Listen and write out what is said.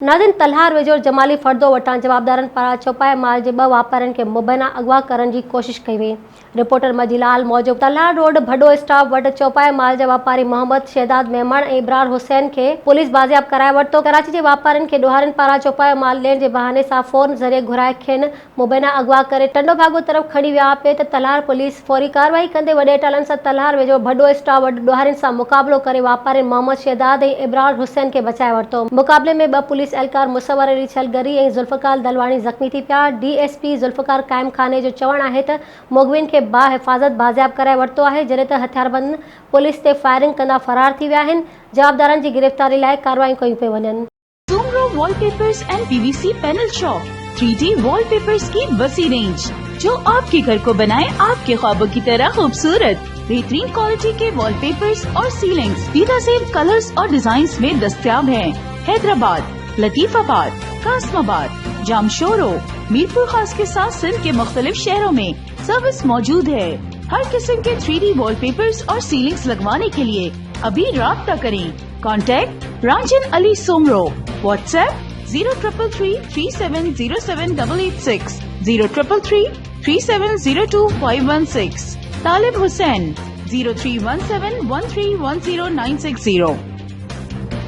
नादिन तलहार वेझो जमाली फर्दो वटां जवाबदारनि पारां चौपाए माल जे 2 वापारियुनि खे मुबैना अगवा करण जी कोशिश कई वई। रिपोर्टर मजीलाल मौजूदु तलहार रोड भडो स्टॉप वटि चौपाए माल जा वापारी मोहम्मद शहदाद मेमण ऐं इब्रार हुसैन खे पुलिस बाज़ियाब कराए वरितो। कराची जे वापारियुनि खे ॾोहारियुनि पारां चौपाए माल ॾियण जे बहाने सां फ़ोन ज़रिए घुराए खेनि मुबैना अगवा करे टंडो भागो तरफ़ खणी विया पिए त तलहार पुलिस फौरी कार्रवाई कंदे वॾे टालनि सां तलहार वेझो भडो स्टॉप वटि ॾोहारियुनि सां मुक़ाबिलो करे वापारियुनि मोहम्मद शहदाद ऐं इब्रार हुसैन खे बचाए वरितो। मुक़ाबले में 2 पुलिस एहलकार मुसवर अली छलगरी ऐं ज़ुल्फ़कार दलवाणी ज़ख़्मी थी पिया। DSP ज़ुल्फ़कार क़ाइम खाने जो चवणु आहे त मुग़विन खे बाहिफ़ाज़त बाज़ियाब कराए वरितो आहे, जॾहिं त हथियारबंद पुलिस ते फायरिंग कंदा फरार थी विया आहिनि। जवाबदारनि जी गिरफ़्तारी लाइ कार्रवाई कयूं पियूं वञनि। Soomro wallpapers and PVC panel shop 3D wallpapers की वसी रेंज जो आपके घर को बनाए आपके ख्वाबों की तरह खूबसूरत। बेहतरीन क्वालिटी के वॉलपेपर्स और सीलिंग्स बेहतरीन कलर्स और डिजाइन्स में दस्तयाब हैं। हैदराबाद, लतीफाबाद, कासमाबाद, जामशोरो, मीरपुर खास के साथ सिंध के मुख्तलिफ शहरों में सर्विस मौजूद है। हर किस्म के 3D वॉलपेपर्स और सीलिंग्स लगवाने के लिए अभी राब्ता करें। कॉन्टैक्ट रांझन अली सोमरो। व्हाट्सएप 0333370786, 03333702 516। तालिब हुसैन 031713109660।